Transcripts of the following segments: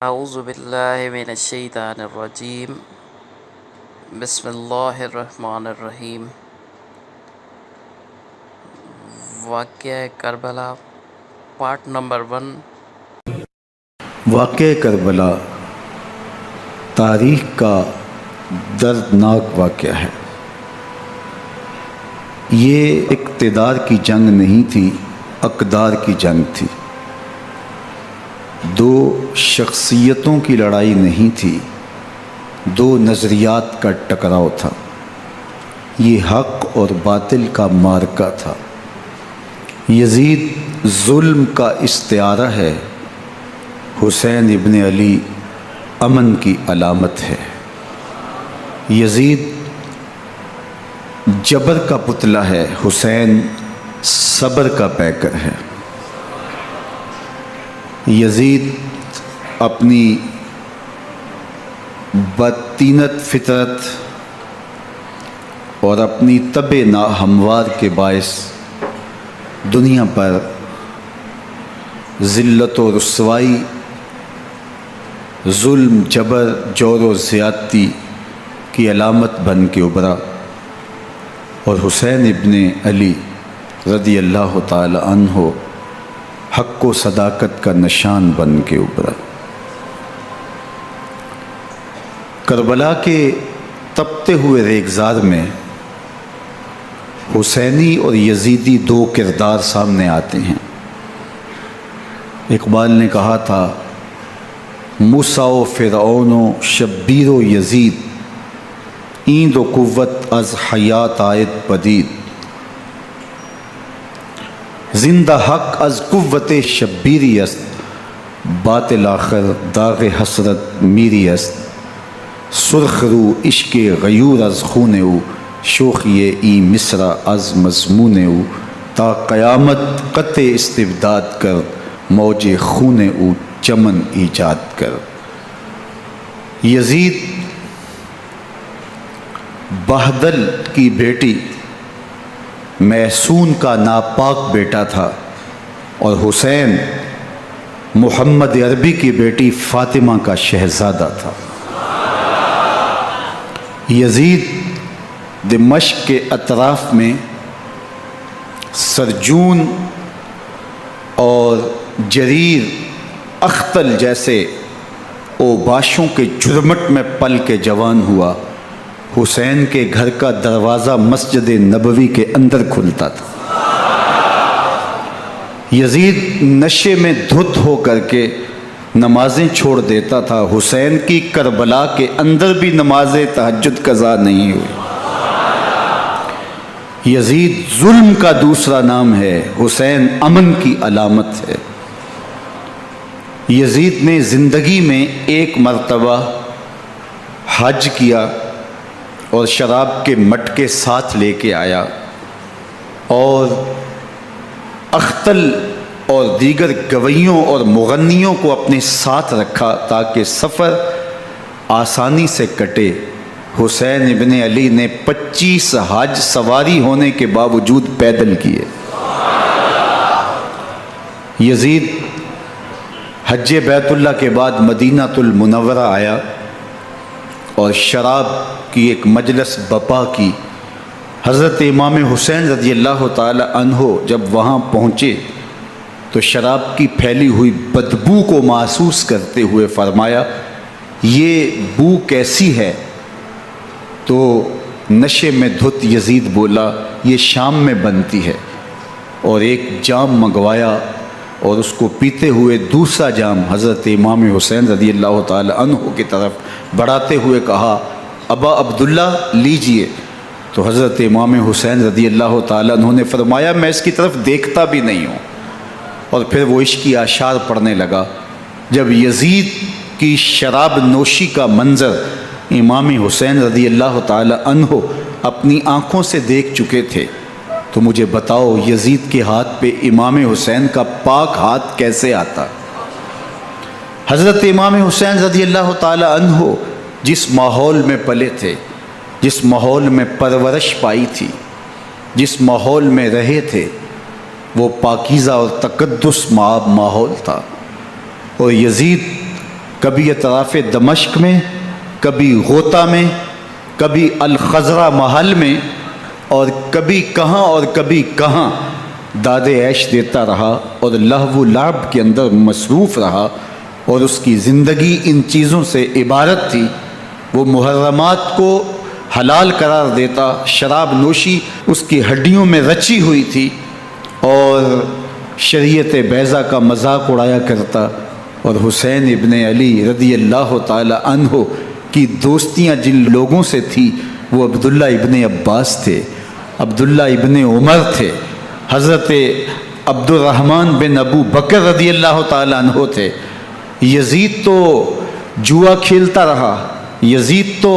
اعوذ باللہ من الشیطان الرجیم بسم اللہ الرحمن الرحیم۔ واقعہ کربلا پارٹ نمبر 1۔ واقعہ کربلا تاریخ کا دردناک واقعہ ہے۔ یہ اقتدار کی جنگ نہیں تھی، اقدار کی جنگ تھی۔ دو شخصیتوں کی لڑائی نہیں تھی، دو نظریات کا ٹکراؤ تھا۔ یہ حق اور باطل کا معرکہ تھا۔ یزید ظلم کا استعارہ ہے، حسین ابن علی امن کی علامت ہے۔ یزید جبر کا پتلا ہے، حسین صبر کا پیکر ہے۔ یزید اپنی بدطینت فطرت اور اپنی طبع ناہموار کے باعث دنیا پر ذلت و رسوائی، ظلم، جبر، جور و زیادتی کی علامت بن کے ابھرا، اور حسین ابن علی رضی اللہ تعالی عنہ حق و صداقت کا نشان بن کے ابھرا۔ کربلا کے تپتے ہوئے ریگزار میں حسینی اور یزیدی دو کردار سامنے آتے ہیں۔ اقبال نے کہا تھا، موسیٰ و فرعون و شبیر و یزید، ایند و قوت از حیات آید پدید، زندہ حق از قوت شبیری است، باطل آخر داغ حسرت میری است، سرخ رو عشق غیور از خون او، شوخی ای مصرع از مضمون او، تا قیامت قطع استبداد کر، موج خون او چمن ایجاد کر۔ یزید بہدل کی بیٹی محسون کا ناپاک بیٹا تھا، اور حسین محمد عربی کی بیٹی فاطمہ کا شہزادہ تھا۔ یزید دمشق کے اطراف میں سرجون اور جریر اختل جیسے اوباشوں کے جھرمٹ میں پل کے جوان ہوا۔ حسین کے گھر کا دروازہ مسجد نبوی کے اندر کھلتا تھا۔ یزید نشے میں دھت ہو کر کے نمازیں چھوڑ دیتا تھا۔ حسین کی کربلا کے اندر بھی نماز تہجد قضا نہیں ہوئی۔ یزید ظلم کا دوسرا نام ہے، حسین امن کی علامت ہے۔ یزید نے زندگی میں ایک مرتبہ حج کیا اور شراب کے مٹکے ساتھ لے کے آیا، اور اختل اور دیگر گویوں اور مغنیوں کو اپنے ساتھ رکھا تاکہ سفر آسانی سے کٹے۔ حسین ابن علی نے 25 حج سواری ہونے کے باوجود پیدل کیے۔ یزید حج بیت اللہ کے بعد مدینہ المنورہ آیا اور شراب کی ایک مجلس بپا کی۔ حضرت امام حسین رضی اللہ تعالی عنہ جب وہاں پہنچے تو شراب کی پھیلی ہوئی بدبو کو محسوس کرتے ہوئے فرمایا، یہ بو کیسی ہے؟ تو نشے میں دھت یزید بولا، یہ شام میں بنتی ہے، اور ایک جام منگوایا اور اس کو پیتے ہوئے دوسرا جام حضرت امام حسین رضی اللہ تعالی عنہ کی طرف بڑھاتے ہوئے کہا، ابا عبداللہ لیجئے۔ تو حضرت امام حسین رضی اللہ تعالی عنہ نے فرمایا، میں اس کی طرف دیکھتا بھی نہیں ہوں، اور پھر وہ عشقی اشعار پڑھنے لگا۔ جب یزید کی شراب نوشی کا منظر امام حسین رضی اللہ تعالی عنہ اپنی آنکھوں سے دیکھ چکے تھے تو مجھے بتاؤ، یزید کے ہاتھ پہ امام حسین کا پاک ہاتھ کیسے آتا؟ حضرت امام حسین رضی اللہ تعالی عنہ جس ماحول میں پلے تھے، جس ماحول میں پرورش پائی تھی، جس ماحول میں رہے تھے، وہ پاکیزہ اور تقدس مآب ماحول تھا، اور یزید کبھی اطراف دمشق میں، کبھی غوطہ میں، کبھی الخضرہ محل میں، اور کبھی کہاں اور کبھی کہاں داد عیش دیتا رہا اور لہو و لعب کے اندر مصروف رہا، اور اس کی زندگی ان چیزوں سے عبارت تھی۔ وہ محرمات کو حلال قرار دیتا، شراب نوشی اس کی ہڈیوں میں رچی ہوئی تھی، اور شریعت بیضا کا مذاق اڑایا کرتا، اور حسین ابن علی رضی اللہ تعالی عنہ کی دوستیاں جن لوگوں سے تھی وہ عبداللہ ابن عباس تھے، عبداللہ ابن عمر تھے، حضرت عبد الرحمن بن ابو بکر رضی اللہ تعالی عنہ تھے۔ یزید تو جوا کھیلتا رہا، یزید تو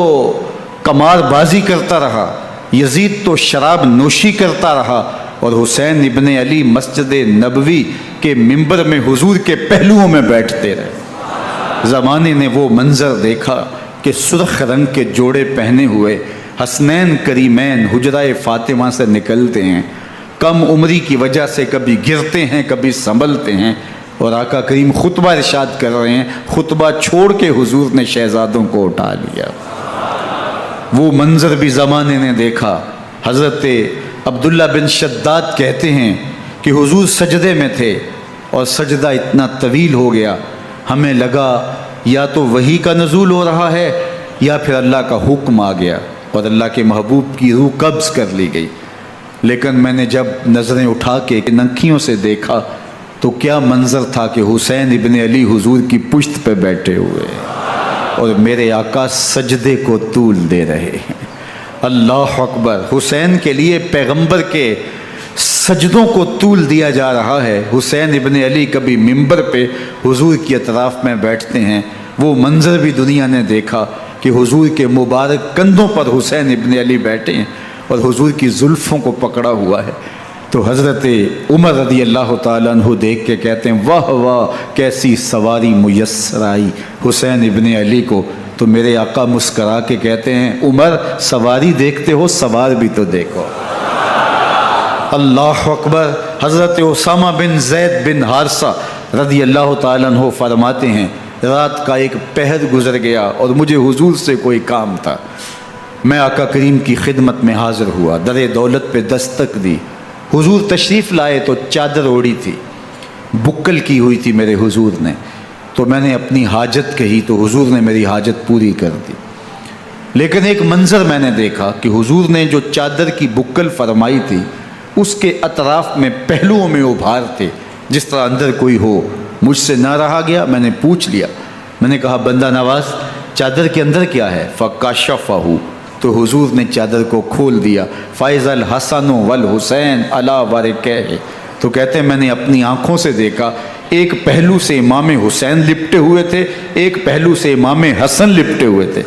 قمار بازی کرتا رہا، یزید تو شراب نوشی کرتا رہا، اور حسین ابن علی مسجد نبوی کے منبر میں حضور کے پہلوؤں میں بیٹھتے رہے۔ زمانے نے وہ منظر دیکھا کہ سرخ رنگ کے جوڑے پہنے ہوئے حسنین کریمین حجرہ فاطمہ سے نکلتے ہیں، کم عمری کی وجہ سے کبھی گرتے ہیں کبھی سنبھلتے ہیں، اور آقا کریم خطبہ ارشاد کر رہے ہیں، خطبہ چھوڑ کے حضور نے شہزادوں کو اٹھا لیا۔ وہ منظر بھی زمانے نے دیکھا۔ حضرت عبداللہ بن شداد کہتے ہیں کہ حضور سجدے میں تھے اور سجدہ اتنا طویل ہو گیا، ہمیں لگا یا تو وحی کا نزول ہو رہا ہے یا پھر اللہ کا حکم آ گیا اور اللہ کے محبوب کی روح قبض کر لی گئی۔ لیکن میں نے جب نظریں اٹھا کے ننکیوں سے دیکھا تو کیا منظر تھا کہ حسین ابن علی حضور کی پشت پہ بیٹھے ہوئے اور میرے آقا سجدے کو طول دے رہے ہیں۔ اللہ اکبر! حسین کے لیے پیغمبر کے سجدوں کو طول دیا جا رہا ہے۔ حسین ابن علی کبھی منبر پہ حضور کی اطراف میں بیٹھتے ہیں، وہ منظر بھی دنیا نے دیکھا کہ حضور کے مبارک کندھوں پر حسین ابن علی بیٹھے ہیں اور حضور کی زلفوں کو پکڑا ہوا ہے۔ تو حضرت عمر رضی اللہ تعالیٰ عنہ دیکھ کے کہتے ہیں واہ واہ کیسی سواری میسر آئی حسین ابن علی کو۔ تو میرے آقا مسکرا کے کہتے ہیں عمر سواری دیکھتے ہو سوار بھی تو دیکھو۔ اللہ اکبر! حضرت اسامہ بن زید بن حارثہ رضی اللہ تعالیٰ عنہ فرماتے ہیں رات کا ایک پہر گزر گیا اور مجھے حضور سے کوئی کام تھا، میں آقا کریم کی خدمت میں حاضر ہوا، در دولت پہ دستک دی، حضور تشریف لائے تو چادر اوڑی تھی، بکل کی ہوئی تھی میرے حضور نے، تو میں نے اپنی حاجت کہی تو حضور نے میری حاجت پوری کر دی۔ لیکن ایک منظر میں نے دیکھا کہ حضور نے جو چادر کی بکل فرمائی تھی اس کے اطراف میں پہلوؤں میں ابھار تھے جس طرح اندر کوئی ہو۔ مجھ سے نہ رہا گیا، میں نے پوچھ لیا، میں نے کہا بندہ نواز چادر کے اندر کیا ہے؟ فَكَشَفَهُ، تو حضور نے چادر کو کھول دیا۔ فَإِذَا الْحَسَنُ وَالْحُسَيْنُ عَلَىٰ وَرِكَيْهِ، تو کہتے ہیں میں نے اپنی آنکھوں سے دیکھا ایک پہلو سے امام حسین لپٹے ہوئے تھے، ایک پہلو سے امام حسن لپٹے ہوئے تھے۔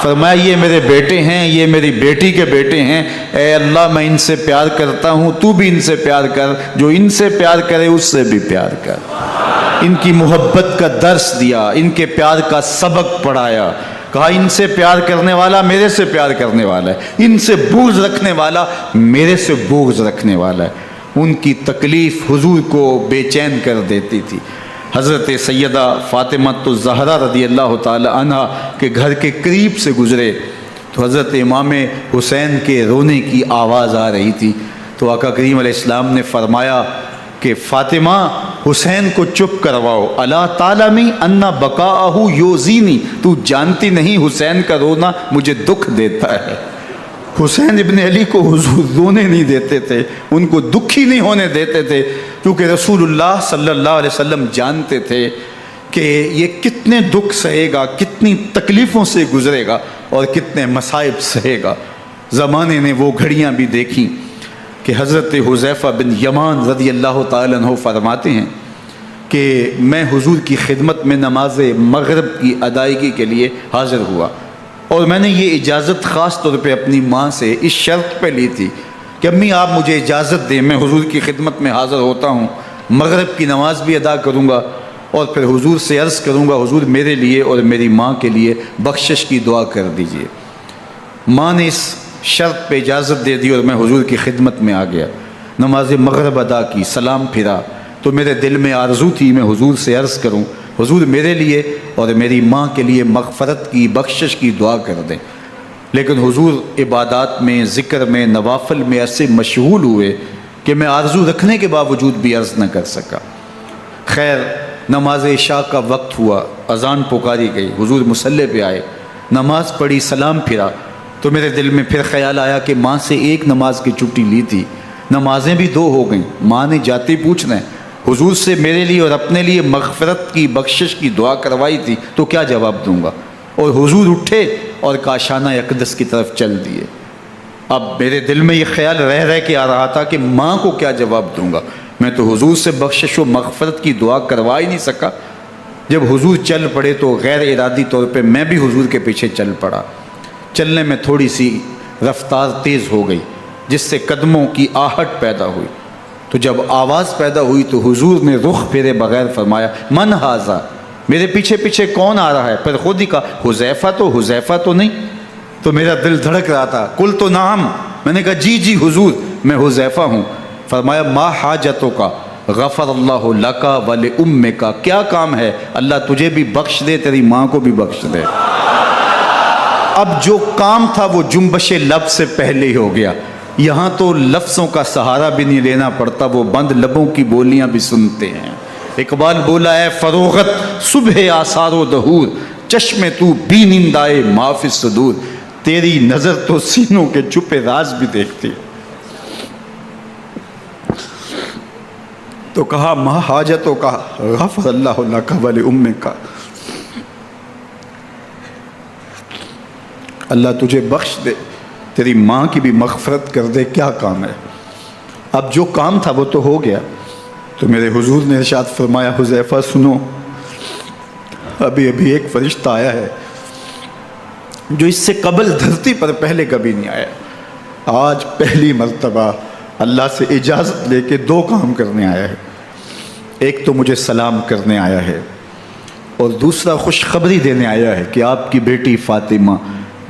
فرمایا یہ میرے بیٹے ہیں، یہ میری بیٹی کے بیٹے ہیں، اے اللہ میں ان سے پیار کرتا ہوں، تو بھی ان سے پیار کر، جو ان سے پیار کرے اس سے بھی پیار کر۔ ان کی محبت کا درس دیا، ان کے پیار کا سبق پڑھایا، کہا ان سے پیار کرنے والا میرے سے پیار کرنے والا ہے، ان سے بغض رکھنے والا میرے سے بغض رکھنے والا ہے۔ ان کی تکلیف حضور کو بے چین کر دیتی تھی۔ حضرت سیدہ فاطمہ الزہرا رضی اللہ تعالی عنہ کے گھر کے قریب سے گزرے تو حضرت امام حسین کے رونے کی آواز آ رہی تھی، تو آقا کریم علیہ السلام نے فرمایا کہ فاطمہ حسین کو چپ کرواؤ، الا تعلمی ان بقاءہ یوزینی، تو جانتی نہیں حسین کا رونا مجھے دکھ دیتا ہے۔ حسین ابن علی کو حضور رونے نہیں دیتے تھے، ان کو دکھی نہیں ہونے دیتے تھے، کیونکہ رسول اللہ صلی اللہ علیہ وسلم جانتے تھے کہ یہ کتنے دکھ سہے گا، کتنی تکلیفوں سے گزرے گا اور کتنے مصائب سہے گا۔ زمانے نے وہ گھڑیاں بھی دیکھیں کہ حضرت حذیفہ بن یمان رضی اللہ تعالیٰ عنہ فرماتے ہیں کہ میں حضور کی خدمت میں نماز مغرب کی ادائیگی کے لیے حاضر ہوا، اور میں نے یہ اجازت خاص طور پہ اپنی ماں سے اس شرط پہ لی تھی کہ امی آپ مجھے اجازت دیں، میں حضور کی خدمت میں حاضر ہوتا ہوں، مغرب کی نماز بھی ادا کروں گا اور پھر حضور سے عرض کروں گا حضور میرے لیے اور میری ماں کے لیے بخشش کی دعا کر دیجئے۔ ماں نے اس شرط پہ اجازت دے دی اور میں حضور کی خدمت میں آ گیا، نماز مغرب ادا کی، سلام پھرا تو میرے دل میں آرزو تھی میں حضور سے عرض کروں حضور میرے لیے اور میری ماں کے لیے مغفرت کی بخشش کی دعا کر دیں۔ لیکن حضور عبادات میں، ذکر میں، نوافل میں ایسے مشغول ہوئے کہ میں آرزو رکھنے کے باوجود بھی عرض نہ کر سکا۔ خیر نماز عشاء کا وقت ہوا، اذان پکاری گئی، حضور مصلی پہ آئے، نماز پڑھی، سلام پھرا، تو میرے دل میں پھر خیال آیا کہ ماں سے ایک نماز کی چھٹی لی تھی، نمازیں بھی 2 ہو گئیں، ماں نے جاتے پوچھنا ہے حضور سے میرے لیے اور اپنے لیے مغفرت کی بخشش کی دعا کروائی تھی تو کیا جواب دوں گا؟ اور حضور اٹھے اور کاشانہ اقدس کی طرف چل دیے۔ اب میرے دل میں یہ خیال رہ کے آ رہا تھا کہ ماں کو کیا جواب دوں گا، میں تو حضور سے بخشش و مغفرت کی دعا کروا ہی نہیں سکا۔ جب حضور چل پڑے تو غیر ارادی طور پہ میں بھی حضور کے پیچھے چل پڑا۔ چلنے میں تھوڑی سی رفتار تیز ہو گئی جس سے قدموں کی آہٹ پیدا ہوئی، تو جب آواز پیدا ہوئی تو حضور نے رخ پھیرے بغیر فرمایا من ھذا، میرے پیچھے پیچھے کون آ رہا ہے؟ پھر خود ہی کہا حذیفہ تو نہیں؟ تو میرا دل دھڑک رہا تھا، قل تو نعم، میں نے کہا جی حضور میں حذیفہ ہوں۔ فرمایا ما حاجتوں کا غفر اللہ لکا ولأمک، کیا کام ہے؟ اللہ تجھے بھی بخش دے، تیری ماں کو بھی بخش دے۔ اب جو کام تھا وہ جنبش لب سے پہلے ہی ہو گیا، یہاں تو لفظوں کا سہارا بھی نہیں لینا پڑتا، وہ بند لبوں کی بولیاں بھی سنتے ہیں۔ اقبال بولا ہے فروغت صبح آثار و دہور، چشم تو بی نندائے ما فی الصدور، تیری نظر تو سینوں کے چھپے راز بھی دیکھتی۔ تو کہا ما حاجتوں کا غفر اللہ لک ولأمک، اللہ تجھے بخش دے، تیری ماں کی بھی مغفرت کر دے، کیا کام ہے؟ اب جو کام تھا وہ تو ہو گیا۔ تو میرے حضور نے ارشاد فرمایا حذیفہ سنو، ابھی ایک فرشتہ آیا ہے جو اس سے قبل دھرتی پر پہلے کبھی نہیں آیا، آج پہلی مرتبہ اللہ سے اجازت لے کے 2 کام کرنے آیا ہے، ایک تو مجھے سلام کرنے آیا ہے اور دوسرا خوشخبری دینے آیا ہے کہ آپ کی بیٹی فاطمہ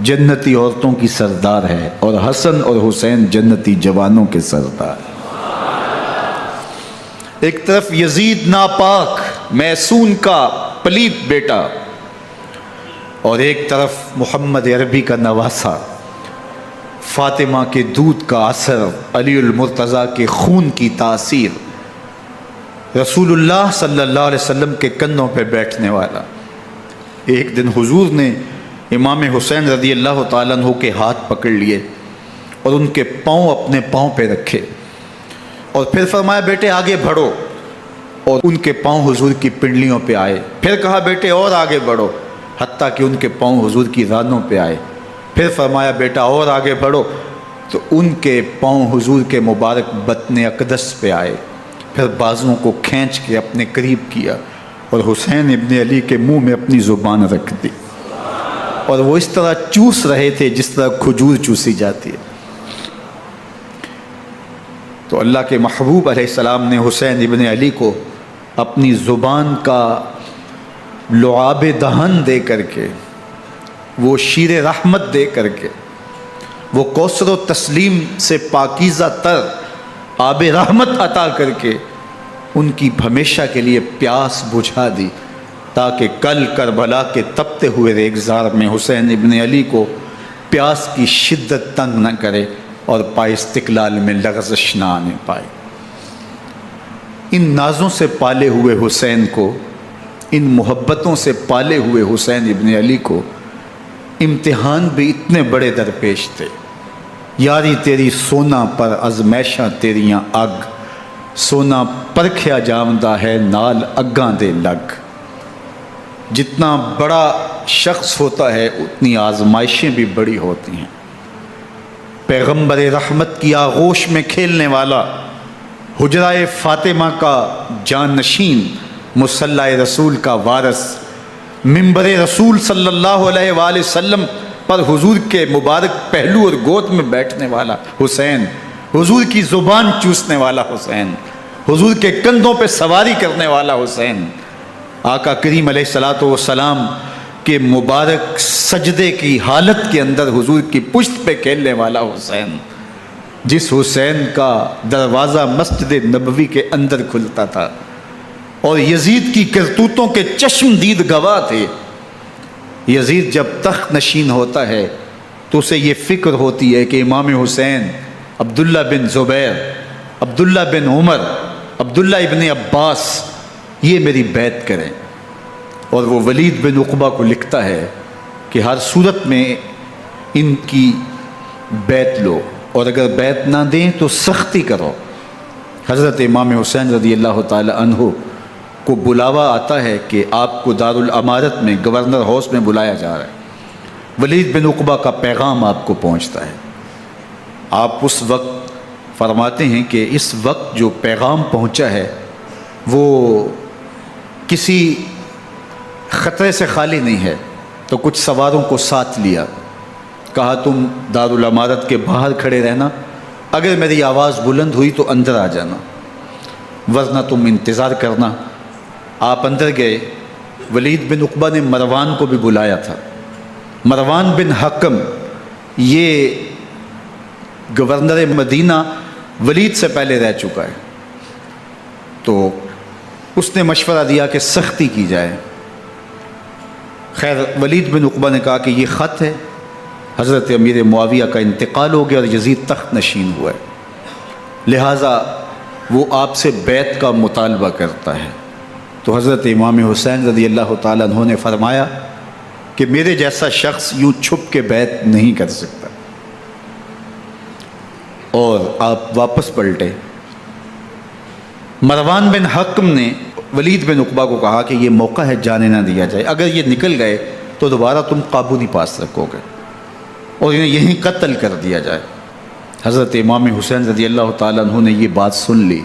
جنتی عورتوں کی سردار ہے اور حسن اور حسین جنتی جوانوں کے سردار۔ ایک طرف یزید ناپاک میسون کا پلیت بیٹا اور ایک طرف محمد عربی کا نواسا، فاطمہ کے دودھ کا اثر، علی المرتضیٰ کے خون کی تاثیر، رسول اللہ صلی اللہ علیہ وسلم کے کندھوں پہ بیٹھنے والا۔ ایک دن حضور نے امام حسین رضی اللہ تعالیٰ عنہ کے ہاتھ پکڑ لیے اور ان کے پاؤں اپنے پاؤں پہ رکھے اور پھر فرمایا بیٹے آگے بڑھو، اور ان کے پاؤں حضور کی پنڈلیوں پہ آئے، پھر کہا بیٹے اور آگے بڑھو، حتیٰ کہ ان کے پاؤں حضور کی رانوں پہ آئے، پھر فرمایا بیٹا اور آگے بڑھو، تو ان کے پاؤں حضور کے مبارک بطن اقدس پہ آئے، پھر بازوؤں کو کھینچ کے اپنے قریب کیا اور حسین ابن علی کے منہ میں اپنی زبان رکھ دی، اور وہ اس طرح چوس رہے تھے جس طرح کھجور چوسی جاتی ہے۔ تو اللہ کے محبوب علیہ السلام نے حسین ابن علی کو اپنی زبان کا لعاب دہن دے کر کے، وہ شیر رحمت دے کر کے، وہ کوثر و تسلیم سے پاکیزہ تر آب رحمت عطا کر کے ان کی ہمیشہ کے لیے پیاس بجھا دی، تاکہ کل کربلا کے تپتے ہوئے ریگزار میں حسین ابن علی کو پیاس کی شدت تنگ نہ کرے اور پائے استقلال میں لغزش نہ آنے پائے۔ ان نازوں سے پالے ہوئے حسین کو، ان محبتوں سے پالے ہوئے حسین ابن علی کو امتحان بھی اتنے بڑے درپیش تھے۔ یاری تیری سونا پر ازمیشاں تیریاں اگ، سونا پرکھیا جاندہ ہے نال اگاں دے لگ۔ جتنا بڑا شخص ہوتا ہے اتنی آزمائشیں بھی بڑی ہوتی ہیں۔ پیغمبر رحمت کی آغوش میں کھیلنے والا، حجرہ فاطمہ کا جانشین، مصلی رسول کا وارث، منبر رسول صلی اللہ علیہ وآلہ وسلم پر حضور کے مبارک پہلو اور گود میں بیٹھنے والا حسین، حضور کی زبان چوسنے والا حسین، حضور کے کندھوں پہ سواری کرنے والا حسین، آقا کریم علیہ الصلوۃ والسلام کے مبارک سجدے کی حالت کے اندر حضور کی پشت پہ کھیلنے والا حسین، جس حسین کا دروازہ مسجد نبوی کے اندر کھلتا تھا، اور یزید کی کرتوتوں کے چشم دید گواہ تھے۔ یزید جب تخت نشین ہوتا ہے تو اسے یہ فکر ہوتی ہے کہ امام حسین، عبداللہ بن زبیر، عبداللہ بن عمر، عبداللہ ابن عباس یہ میری بیعت کریں، اور وہ ولید بن عقبہ کو لکھتا ہے کہ ہر صورت میں ان کی بیعت لو، اور اگر بیعت نہ دیں تو سختی کرو۔ حضرت امام حسین رضی اللہ تعالی عنہ کو بلاوا آتا ہے کہ آپ کو دارالامارت میں گورنر ہاؤس میں بلایا جا رہا ہے۔ ولید بن عقبہ کا پیغام آپ کو پہنچتا ہے۔ آپ اس وقت فرماتے ہیں کہ اس وقت جو پیغام پہنچا ہے وہ کسی خطرے سے خالی نہیں ہے، تو کچھ سواروں کو ساتھ لیا، کہا تم دارالامارت کے باہر کھڑے رہنا، اگر میری آواز بلند ہوئی تو اندر آ جانا، ورنہ تم انتظار کرنا۔ آپ اندر گئے۔ ولید بن عقبہ نے مروان کو بھی بلایا تھا۔ مروان بن حکم یہ گورنر مدینہ ولید سے پہلے رہ چکا ہے، تو اس نے مشورہ دیا کہ سختی کی جائے۔ خیر ولید بن عقبہ نے کہا کہ یہ خط ہے، حضرت امیر معاویہ کا انتقال ہو گیا اور یزید تخت نشین ہوا ہے، لہٰذا وہ آپ سے بیعت کا مطالبہ کرتا ہے۔ تو حضرت امام حسین رضی اللہ تعالیٰ عنہ نے فرمایا کہ میرے جیسا شخص یوں چھپ کے بیعت نہیں کر سکتا، اور آپ واپس پلٹے۔ مروان بن حکم نے ولید بن عقبہ کو کہا کہ یہ موقع ہے جانے نہ دیا جائے، اگر یہ نکل گئے تو دوبارہ تم قابو نہیں پا سکو گے، اور انہیں یہیں قتل کر دیا جائے۔ حضرت امام حسین رضی اللہ تعالیٰ عنہ نے یہ بات سن لی۔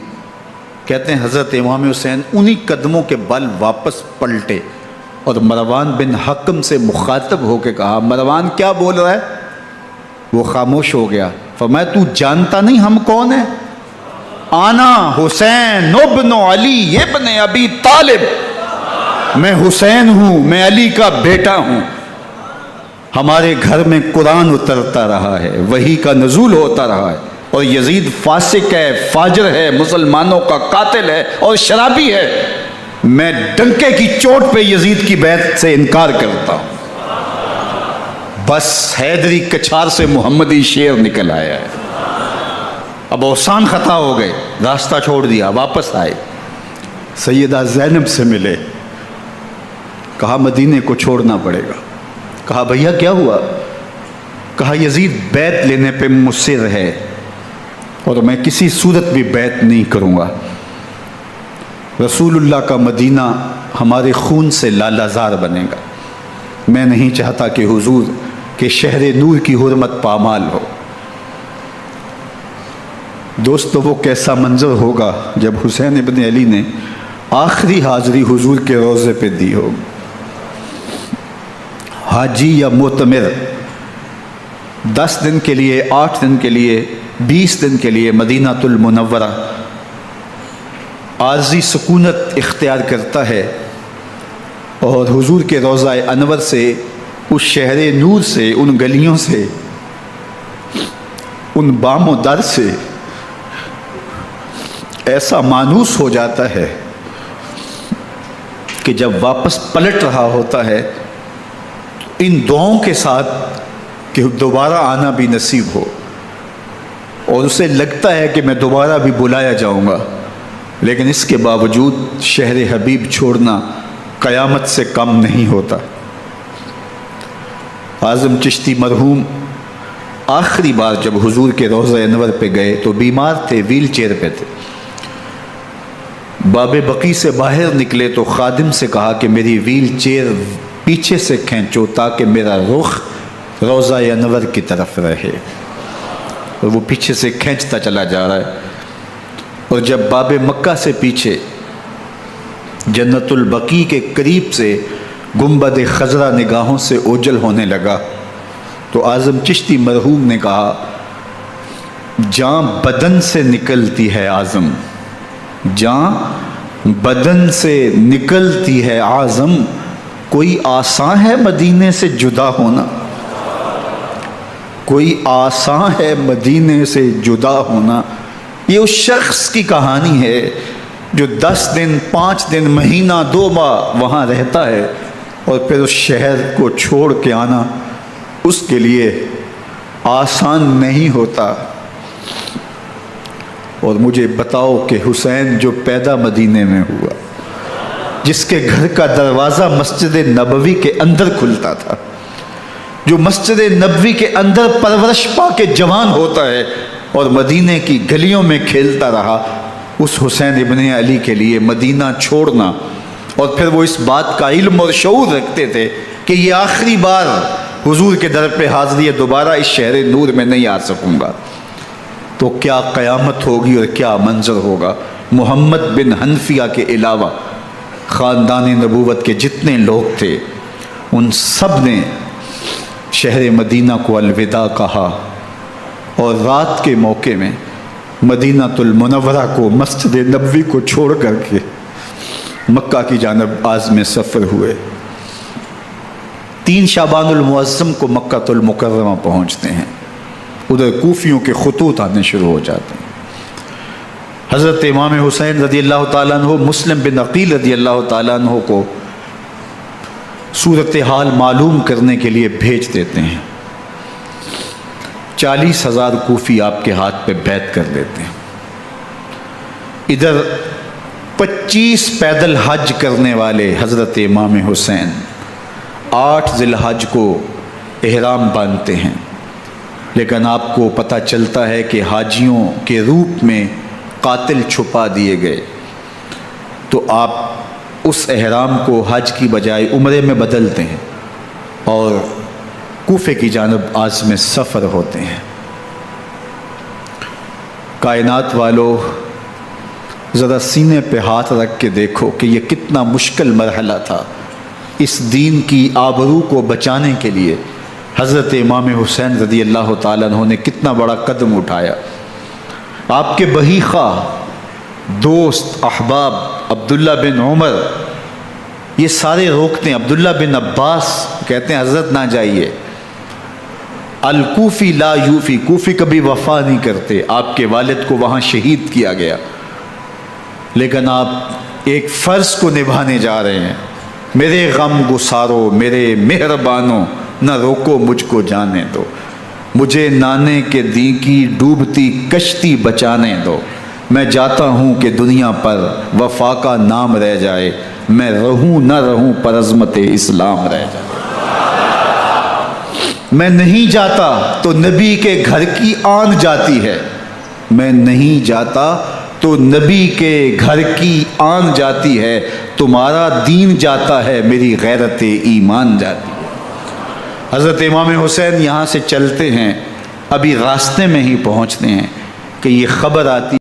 کہتے ہیں حضرت امام حسین انہی قدموں کے بل واپس پلٹے اور مروان بن حکم سے مخاطب ہو کے کہا، مروان کیا بول رہا ہے؟ وہ خاموش ہو گیا۔ فرمایا تو جانتا نہیں ہم کون ہیں؟ آنا حسین ابن علی ابن ابی طالب، میں حسین ہوں، میں علی کا بیٹا ہوں، ہمارے گھر میں قرآن اترتا رہا ہے، وحی کا نزول ہوتا رہا ہے، اور یزید فاسق ہے، فاجر ہے، مسلمانوں کا قاتل ہے اور شرابی ہے، میں ڈنکے کی چوٹ پہ یزید کی بیعت سے انکار کرتا ہوں۔ بس حیدری کچھار سے محمدی شیر نکل آیا ہے۔ اب اوسان خطا ہو گئے، راستہ چھوڑ دیا، واپس آئے، سیدہ زینب سے ملے، کہا مدینے کو چھوڑنا پڑے گا۔ کہا بھیا کیا ہوا؟ کہا یزید بیعت لینے پہ مصر ہے اور میں کسی صورت بھی بیعت نہیں کروں گا۔ رسول اللہ کا مدینہ ہمارے خون سے لالازار بنے گا، میں نہیں چاہتا کہ حضور کے شہر نور کی حرمت پامال ہو۔ دوستو وہ کیسا منظر ہوگا جب حسین ابن علی نے آخری حاضری حضور کے روضے پہ دی ہو۔ حاجی یا معتمر 10 دن کے لیے، 8 دن کے لیے، 20 دن کے لیے مدینہ المنورہ عارضی سکونت اختیار کرتا ہے، اور حضور کے روضہ انور سے، اس شہر نور سے، ان گلیوں سے، ان بام و در سے ایسا مانوس ہو جاتا ہے کہ جب واپس پلٹ رہا ہوتا ہے ان دعاؤں کے ساتھ کہ دوبارہ آنا بھی نصیب ہو، اور اسے لگتا ہے کہ میں دوبارہ بھی بلایا جاؤں گا، لیکن اس کے باوجود شہر حبیب چھوڑنا قیامت سے کم نہیں ہوتا۔ اعظم چشتی مرحوم آخری بار جب حضور کے روضہ انور پہ گئے تو بیمار تھے، ویل چیئر پہ تھے۔ باب بقی سے باہر نکلے تو خادم سے کہا کہ میری ویل چیئر پیچھے سے کھینچو تاکہ میرا رخ روضہ انور کی طرف رہے، اور وہ پیچھے سے کھینچتا چلا جا رہا ہے، اور جب باب مکہ سے پیچھے جنت البقیع کے قریب سے گنبد خضرا نگاہوں سے اوجل ہونے لگا تو اعظم چشتی مرحوم نے کہا، جان بدن سے نکلتی ہے اعظم، جان بدن سے نکلتی ہے اعظم، کوئی آسان ہے مدینے سے جدا ہونا، کوئی آسان ہے مدینے سے جدا ہونا۔ یہ اس شخص کی کہانی ہے جو 10 دن 5 دن مہینہ 2 ماہ وہاں رہتا ہے اور پھر اس شہر کو چھوڑ کے آنا اس کے لیے آسان نہیں ہوتا۔ اور مجھے بتاؤ کہ حسین جو پیدا مدینے میں ہوا، جس کے گھر کا دروازہ مسجد نبوی کے اندر کھلتا تھا، جو مسجد نبوی کے اندر پرورش پا کے جوان ہوتا ہے اور مدینے کی گلیوں میں کھیلتا رہا، اس حسین ابن علی کے لیے مدینہ چھوڑنا، اور پھر وہ اس بات کا علم اور شعور رکھتے تھے کہ یہ آخری بار حضور کے در پہ حاضری ہے، دوبارہ اس شہر نور میں نہیں آ سکوں گا، تو کیا قیامت ہوگی اور کیا منظر ہوگا۔ محمد بن حنفیہ کے علاوہ خاندان نبوت کے جتنے لوگ تھے ان سب نے شہر مدینہ کو الوداع کہا، اور رات کے موقع میں مدینہ المنورہ کو، مسجد نبوی کو چھوڑ کر کے مکہ کی جانب عازم سفر ہوئے۔ 3 شعبان المعظم کو مکہ المکرمہ پہنچتے ہیں، ادھر کوفیوں کے خطوط آنے شروع ہو جاتے ہیں۔ حضرت امام حسین رضی اللہ تعالیٰ عنہ مسلم بن عقیل رضی اللہ تعالیٰ عنہ کو صورتحال معلوم کرنے کے لیے بھیج دیتے ہیں۔ 40,000 کوفی آپ کے ہاتھ پہ بیعت کر لیتے ہیں۔ ادھر 25 پیدل حج کرنے والے حضرت امام حسین 8 ذی الحج کو احرام باندھتے ہیں، لیکن آپ کو پتہ چلتا ہے کہ حاجیوں کے روپ میں قاتل چھپا دیے گئے، تو آپ اس احرام کو حج کی بجائے عمرے میں بدلتے ہیں اور کوفے کی جانب عازم سفر ہوتے ہیں۔ کائنات والو، ذرا سینے پہ ہاتھ رکھ کے دیکھو کہ یہ کتنا مشکل مرحلہ تھا۔ اس دین کی آبرو کو بچانے کے لیے حضرت امام حسین رضی اللہ تعالیٰ عنہ نے کتنا بڑا قدم اٹھایا۔ آپ کے بہی خواہ، دوست، احباب عبداللہ بن عمر یہ سارے روکتے ہیں۔ عبداللہ بن عباس کہتے ہیں حضرت نہ جائیے، الکوفی لا یوفی، کوفی کبھی وفا نہیں کرتے، آپ کے والد کو وہاں شہید کیا گیا، لیکن آپ ایک فرض کو نبھانے جا رہے ہیں۔ میرے غم گسارو، میرے مہربانوں، نہ روکو مجھ کو جانے دو، مجھے نانے کے دی کی ڈوبتی کشتی بچانے دو، میں جاتا ہوں کہ دنیا پر وفا کا نام رہ جائے، میں رہوں نہ رہوں پر عظمت اسلام رہ جائے۔ میں نہیں جاتا تو نبی کے گھر کی آن جاتی ہے، میں نہیں جاتا تو نبی کے گھر کی آن جاتی ہے، تمہارا دین جاتا ہے، میری غیرت ایمان جاتی ہے۔ حضرت امام حسین یہاں سے چلتے ہیں، ابھی راستے میں ہی پہنچتے ہیں کہ یہ خبر آتی